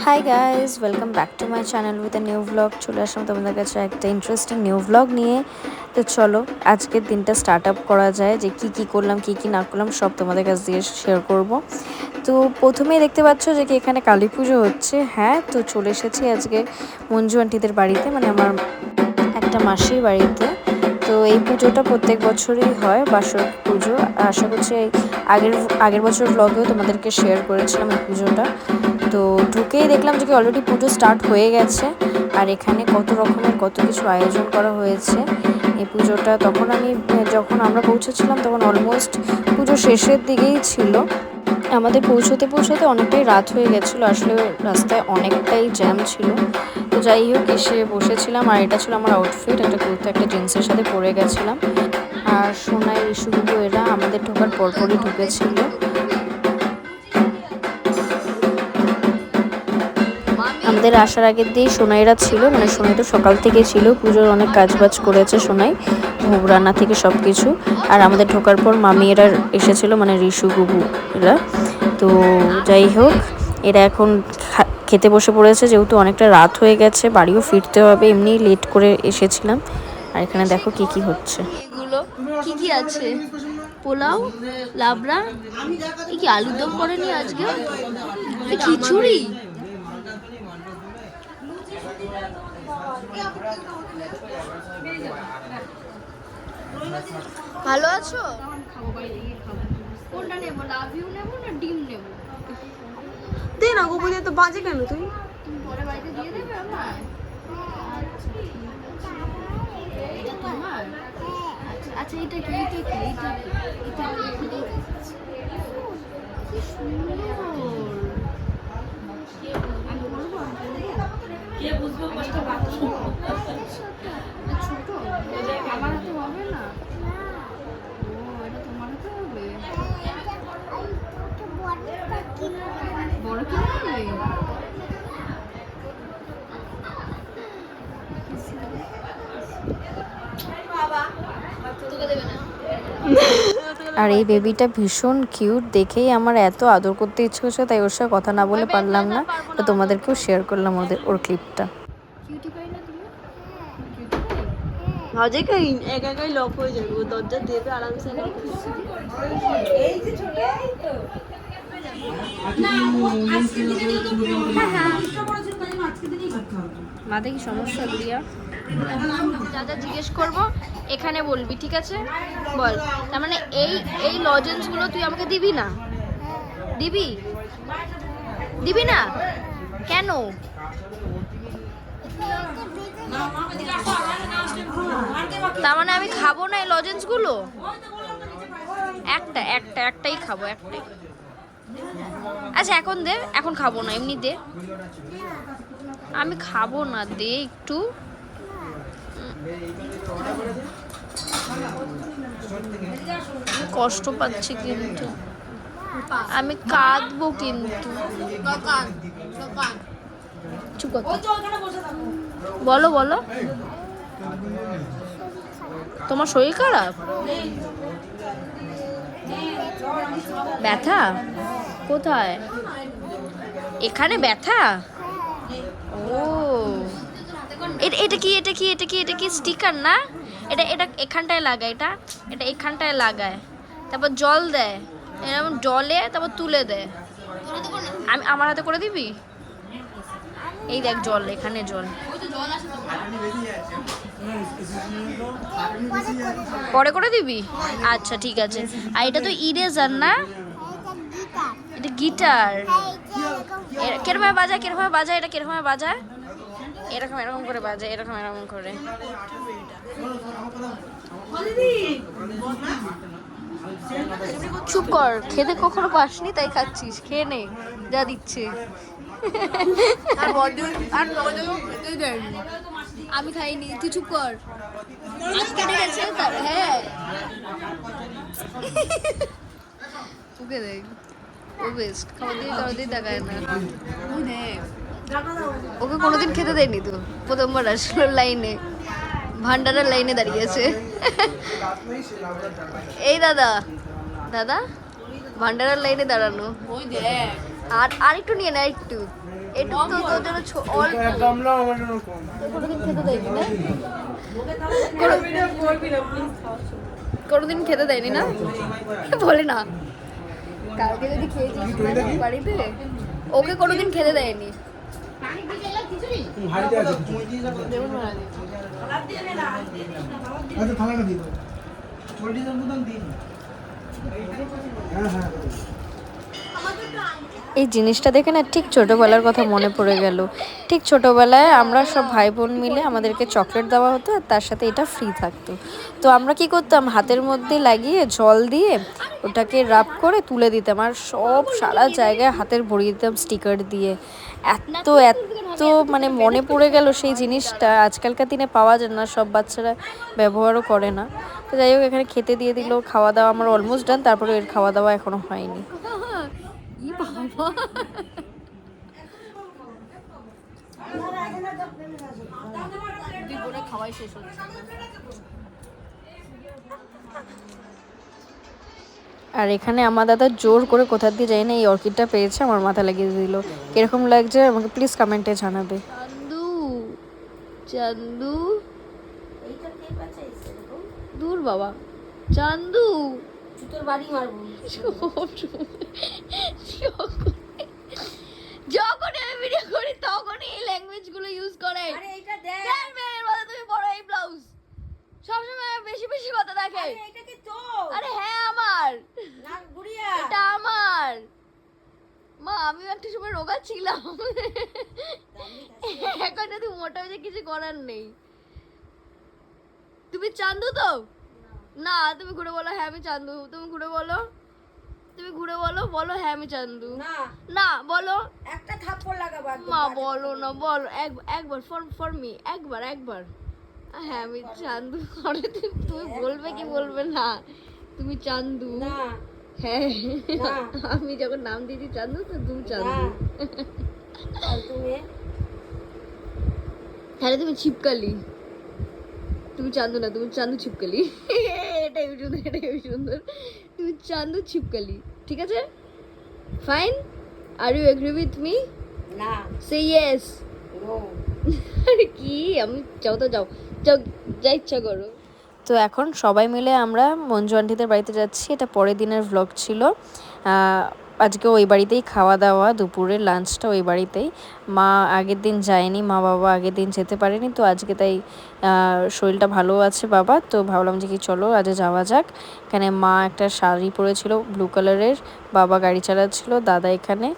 Hi guys, welcome back to my channel with a new blog. চলে আসলাম তোমাদের কাছে একটা ইন্টারেস্টিং নিউ ব্লগ নিয়ে। তো চলো আজকের দিনটা স্টার্ট আপ করা যায়, যে কি করলাম কি না করলাম সব তোমাদের কাছ দিয়ে শেয়ার করব। তো প্রথমেই দেখতে পাচ্ছ যে কি এখানে কালী পুজো হচ্ছে। হ্যাঁ, তো চলে এসেছি আজকে মঞ্জু আন্টিদের বাড়িতে, মানে আমার একটা মাসির বাড়িতে। তো এই পুজোটা প্রত্যেক বছরই হয়, বাসর পুজো। আশা করছি আগের বছর ব্লগেও তোমাদেরকে শেয়ার করেছিলাম এই পুজোটা। তো ঢুকেই দেখলাম যে কি অলরেডি পুজো স্টার্ট হয়ে গেছে, আর এখানে কত রকমের কত কিছু আয়োজন করা হয়েছে এই পুজোটা। যখন আমরা পৌঁছেছিলাম তখন অলমোস্ট পুজো শেষের দিকেই ছিল। আমাদের পৌঁছতে অনেকটাই রাত হয়ে গেছিলো, আসলে রাস্তায় অনেকটাই জ্যাম ছিল। তো যাই হোক, এসে বসেছিলাম, আর এটা ছিল আমার আউটফিট, একটা কুর্তা একটা জিন্সের সাথে পরে গেছিলাম। আর সোনাই ইস্যুগুলো এরা আমাদের ঢোকার পরপরই ঢুকেছিল। আমাদের আসার আগের দিয়েই সোনাইরা ছিল, মানে সোনাই তো সকাল থেকে ছিল, পুজোর অনেক কাজবাজ করেছে সোনাই, ভোগ রান্না থেকে সব কিছু। আর আমাদের ঢোকার পর মামি এরা এসেছিলো, মানে রিশু গুবু এরা। তো যাই হোক, এরা এখন খেতে বসে পড়েছে, যেহেতু অনেকটা রাত হয়ে গেছে, বাড়িও ফিরতে হবে, এমনি লেট করে এসেছিলাম। আর এখানে দেখো কি হচ্ছে। এগুলো কি আছে? পোলাও, লাবড়া, কি আলুর দম করেনি আজকে? খিচুড়ি। ভালো আছো? কোনটা নেবো, লাভ ইউ নেবো না ডিম নেবো? দে না গোবরে, তো বাজে কেন তুই? তুমি পরে বাড়িতে দিয়ে দেবে আমায়? এটা তোমার? আচ্ছা, এটা কি? কি সুন্দর। কে বুঝবে কষ্ট পাচ্ছ? ছোট আমার হাতে হবে না। ও, এটা তোমার হাতে হবে। বড় কি হবে? আর এই বেবিটা ভীষণ কিউট, দেখেই আমার এত আদর করতে ইচ্ছে হচ্ছে, তাই ওর সাথে কথা না বলে পারলাম না। তো তোমাদেরকেও শেয়ার করলাম ওর ক্লিপটা। ভাজে খাই একাই লক হয়ে যাবে, ও দরজা দেবে আরামসে। মাথায় কি সমস্যা গুড়িয়া? যা জিজ্ঞেস করবো এখানে বলবি, ঠিক আছে? বল। তার মানে এই লজেন্সগুলো তুই আমাকে দিবি না? দিবি না কেন? তার মানে আমি খাবো না এই লজেন্সগুলো? একটাই খাবো, একটাই। আচ্ছা এখন দে, এখন খাবো না, এমনি দে। আমি খাবো না, দে একটু। কষ্ট পাচ্ছি কিন্তু, আমি কাঁদবো কিন্তু। চুপ কর। বলো তোমার শরীর খারাপ? ব্যথা কোথায়? এখানে ব্যথা? ও, এটা কি স্টিকার না? এটা এখানটায় লাগায়, এটা এখানটায় লাগায়, তারপর জল দেয়, এরকম জলে তারপর তুলে দেয়। আমি আমার হাতে করে দিবি? এই দেখ জল, এখানে জল। পরে করে দিবি? আচ্ছা ঠিক আছে। আর এটা তো ইরেজার না, এটা গিটার। কিরকম বাজায় এটা? কিরকম বাজায়? এরকম করে বাজায়, এরকম করে। চুপ কর, খেতে কখনো পাসনি তাই খাচ্ছিস, খেয়ে নে যা দিচ্ছে। আমি খাইনি, তুই চুপ কর। কেটে গেছে। হ্যাঁ, ওকে দেখ, ও বেস্ট। খাওয়া দিয়ে দেখায় না। ওকে কোনোদিন খেতে দেয়নি তো, প্রথমবার আসলো লাইনে, ভান্ডারের লাইনে দাঁড়িয়েছে। এই দাদা ভান্ডারের লাইনে দাঁড়ানো। আর একটু নিয়ে না, একটু এটা তো তোর জন্য অল্প এক গামলা আমার জন্য কম। কোনোদিন খেতে দেয়নি না কোনোদিন খেতে দেয়নি না বলে না কালকে যদি খেয়েছিস না বাড়িতে ওকে কোনোদিন খেতে দেয়নি হাড়িতে আছে। আচ্ছা থালাটা দিই। পোল্ট্রির মতন দিন। হ্যাঁ হ্যাঁ। এই জিনিসটা দেখে না ঠিক ছোটোবেলার কথা মনে পড়ে গেল। ঠিক ছোটোবেলায় আমরা সব ভাই বোন মিলে আমাদেরকে চকলেট দেওয়া হতো আর তার সাথে এটা ফ্রি থাকতো। তো আমরা কি করতাম, হাতের মধ্যে লাগিয়ে জল দিয়ে ওটাকে রাব করে তুলে দিতাম আর সব সারা জায়গায় হাতের ভরিয়ে দিতাম স্টিকার দিয়ে। এত এত মানে মনে পড়ে গেল সেই জিনিসটা, আজকালকার দিনে পাওয়া যায় না, সব বাচ্চারা ব্যবহারও করে না। তো যাই হোক, এখানে খেতে দিয়ে দিল, খাওয়া দাওয়া আমার অলমোস্ট ডান, তারপরে এর খাওয়া দাওয়া এখনো হয়নি। ই বাবা খাওয়াই শেষ হচ্ছে আর এখানে আমার দাদা জোর করে কোথা দিয়ে যাই না এই অর্কিডটা পেয়েছে, আমার মাথা লাগিয়ে দিল। কিরকম লাগছে আমাকে প্লিজ কমেন্টে জানাবে। চান্দু চান্দু দূর বাবা চান্দু জুতোর বাড়ি মারবো। যখনই আমি ভিডিও করি তখনই এই ল্যাঙ্গুয়েজ গুলো ইউজ করে। আরে এটা দেখ। দেখ মেয়ের মতো তুমি বড় এই ব্লাউজ সবসময় বেশি বেশি কথা দেখে। আরে এটা কি তো? আরে হ্যাঁ আমার, না গুড়িয়া। এটা আমার মা। আমিও একটা সময় রোগা ছিলাম, এখন যদি মোটা হয়ে যায় কিছু করার নেই। তুমি চান্দু তো না, তুমি ঘুরে বলো হ্যাঁ আমি চান্দু। তুমি ঘুরে বলো, তুমি ঘুরে বলো, বলো হ্যাঁ আমি চান্দু। না না বলো একটা থাপ্পড় লাগাবো একদম। মা, বলো না, বলো একবার ফর মি, একবার হ্যাঁ আমি চান্দু। আরে তুমি বলবে কি বলবে না, তুমি চান্দু। না হ্যাঁ না। আমি যখন নাম দিয়েছি চান্দু তো তুমি চান্দু। আর তুমি হ্যাঁ তুমি ছিপকালি, তুমি চান্দু না, তুমি চান্দু ছিপকালি। এটাই সুন্দর, এটাই সুন্দর। তুমি চান্দু ছিপকালি, ঠিক আছে fine. Are you agree with me? না সে ইয়েস। নো। আরে কি, আমি যাও তো যাও যাও, যা ইচ্ছা করো। তো এখন সবাই মিলে আমরা মঞ্জু আন্টিদের বাড়িতে যাচ্ছি। এটা পরের দিনের ভ্লগ ছিল। আজকে ওই বাড়িতেই খাওয়া দাওয়া, দুপুরের লাঞ্চটা ওই বাড়িতেই। মা আগের দিন যায়নি, মা বাবা আগের দিন যেতে পারেনি, তো আজকে তাই শরীরটা ভালো আছে বাবা, তো ভাবলাম যে কি চলো আজ যাওয়া যাক। এখানে মা একটা শাড়ি পরেছিল ব্লু কালারের, বাবা গাড়ি চালাচ্ছিল, দাদা এখানে,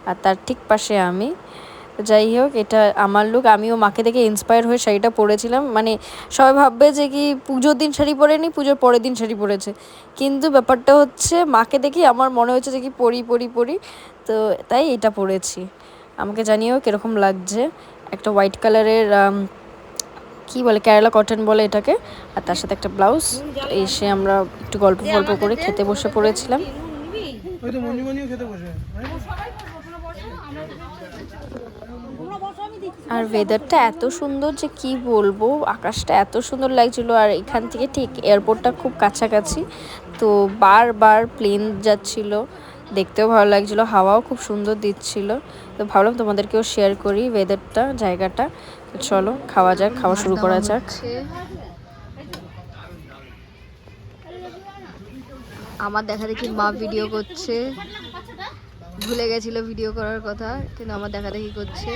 আর তার ঠিক পাশে আমি। যাই হোক, এটা আমার লুক। আমিও মাকে দেখে ইন্সপায়ার হয়ে শাড়িটা পরেছিলাম। মানে সবাই ভাববে যে কি পুজোর দিন শাড়ি পরেনি, পুজোর পরের দিন শাড়ি পরেছে, কিন্তু ব্যাপারটা হচ্ছে মাকে দেখি আমার মনে হচ্ছে যে কি পরি, তো তাই এটা পরেছি। আমাকে জানিও কীরকম লাগছে। একটা হোয়াইট কালারের কি বলে, কেরালা কটন বলে এটাকে, আর তার সাথে একটা ব্লাউজ। এসে আমরা একটু গল্প করে খেতে বসে পড়েছিলাম। ওই তো মঞ্জু মঞ্জু খেতে বসে। আর ওয়েদারটা এত সুন্দর যে কি বলবো, আকাশটা এত সুন্দর লাগছিল। আর এখান থেকে ঠিক এয়ারপোর্টটা খুব কাছাকাছি, তো বারবার প্লেন যাচ্ছিল, দেখতেও ভালো লাগছিল, হাওয়াও খুব সুন্দর দিচ্ছিল। তো ভাবলাম তোমাদেরকেও শেয়ার করি ওয়েদারটা, জায়গাটা। তো চলো খাওয়া যাক, খাওয়া শুরু করা যাক। আমার দেখা দেখি মা ভিডিও করছে, ভুলে গেছিল ভিডিও করার কথা, কিন্তু আমার দেখা দেখি করছে।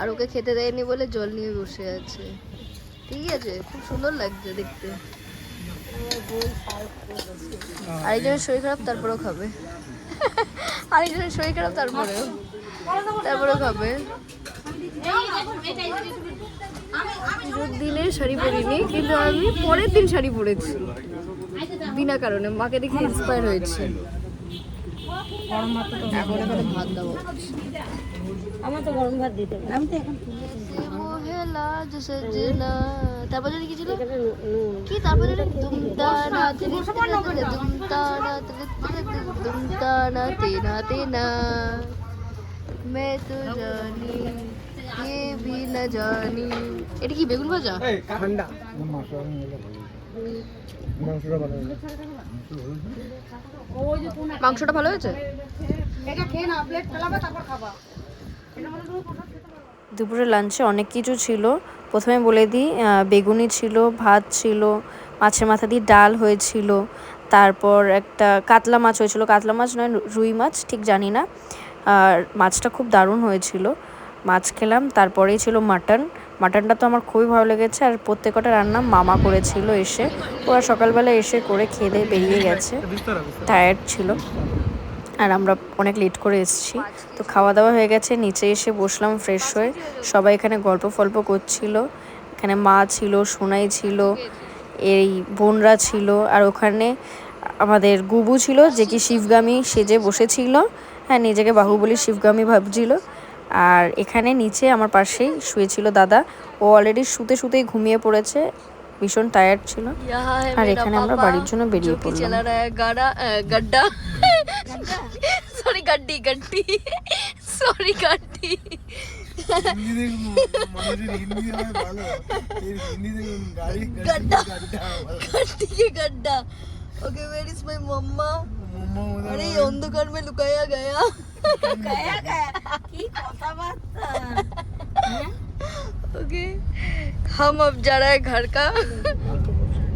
আর ওকে খেতে দেয়নি বলে জল নিয়ে বসে আছে। ঠিক আছে, খুব সুন্দর লাগছে দেখতে। আরেকজনের শরীর খারাপ তারপরেও খাবে, আরেকজনের শরীর খারাপ তারপরেও খাবে। দিনে শাড়ি পরিনি, কিন্তু আমি পরের দিন শাড়ি পরেছি বিনা কারণে। মাকে দেখে ইন্সপায়ার হয়েছে। এখন এখানে ভাত দেবো। আমার তো গরম ভাত দিতে হবে। আমি তো এখন তারপর যদি কি ছিল কি, তারপর দুমতানা তেনা তেনা मैं तो जानी ये भी न जानी। এটা কি বেগুন ভাজা? ঠান্ডা মাংসটা ভালো হয়েছে। এটা খেয়ে না, প্লেট ফেলাবে তারপর খাবা। দুপুরে লাঞ্চে অনেক কিছু ছিল। প্রথমে বলে দিই, বেগুনি ছিল, ভাত ছিল, মাছের মাথা দিয়ে ডাল হয়েছিল, তারপর একটা কাতলা মাছ হয়েছিল, কাতলা মাছ নয় রুই মাছ, ঠিক জানি না। আর মাছটা খুব দারুণ হয়েছিল। মাছ খেলাম, তারপরেই ছিল মাটন। মাটনটা তো আমার খুবই ভালো লেগেছে। আর প্রত্যেকটা রান্না মামা করেছিল এসে। ওরা সকালবেলা এসে করে খেয়ে দিয়ে বেরিয়ে গেছে, টায়ার্ড ছিল। আর আমরা অনেক লেট করে এসেছি। তো খাওয়া দাওয়া হয়ে গেছে, নিচে এসে বসলাম ফ্রেশ হয়ে। সবাই এখানে গল্প ফল্প করছিল। এখানে মা ছিল, সোনাই ছিল, এই বোনরা ছিল, আর ওখানে আমাদের গুবু ছিল যে কি শিবগামী সেজে বসেছিল। হ্যাঁ, নিজেকে বাহুবলী শিবগামী ভাবছিল। আর এখানে নিচে আমার পাশেই শুয়েছিল দাদা। ও অলরেডি শুতে শুতেই ঘুমিয়ে পড়েছে, ভীষণ টায়ার্ড ছিল। আর এখানে আমরা বাড়ির জন্য বেরিয়ে পড়লাম। गड्ढा सॉरी गड्डी गड्डी सॉरी गड्डी गड्ढा गड्डी के गड्ढा ओके वेयर इज माय मम्मा अरे ये अंधकार में लुकाया गया गया गया की কথা বার্তা ओके हम अब जा रहे हैं घर का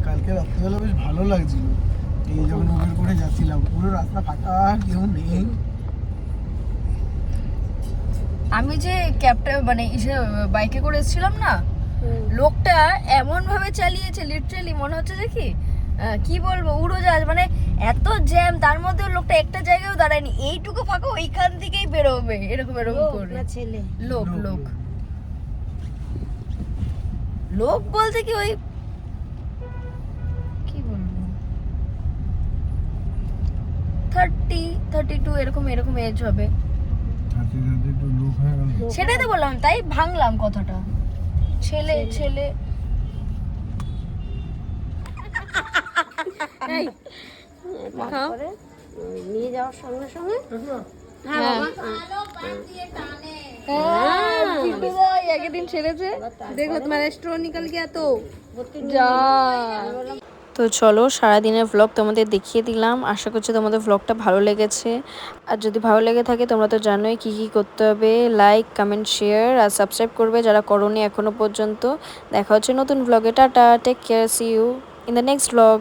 কালকে রাত্রিবেলা বেশ ভালো লাগছিল। এই যখন উবের করে যাচ্ছিলাম, পুরো রাস্তা ফাঁকা, কেউ নেই। আমি যে ক্যাবটা মানে বাইকে করে এসেছিলাম না, লোকটা এমন ভাবে চালিয়েছে লিটারালি মনে হচ্ছে যে কি বলবো উড়োজাহাজ। মানে এত জ্যাম, তার মধ্যে লোকটা একটা জায়গায়ও দাঁড়ায়নি, এইটুকু ফাঁকা ওইখান থেকেই বেরোবে এরকম এরকম করে। ছেলে লোক লোক লোক বলতে কি ওই কি বলবো 30-32 এরকম এরকম এজ হবে। সেটাই তো বললাম, তাই ভাঙলাম কথাটা। ছেলে ছেলে তারপরে নিয়ে যাওয়ার সঙ্গে সঙ্গে একদিন ছেড়েছে দেখো তোমার রেস্টুরেন্ট নিকল গিয়া তো তো চলো, সারাদিনের ভ্লগ তোমাদের দেখিয়ে দিলাম। আশা করছি তোমাদের ভ্লগটা ভালো লেগেছে। আর যদি ভালো লেগে থাকে তোমরা তো জানোই কী কী করতে হবে। লাইক, কমেন্ট, শেয়ার আর সাবস্ক্রাইব করবে যারা করোনি এখনও পর্যন্ত। দেখা হচ্ছে নতুন ভ্লগে। Tata, take care, see you in the next vlog.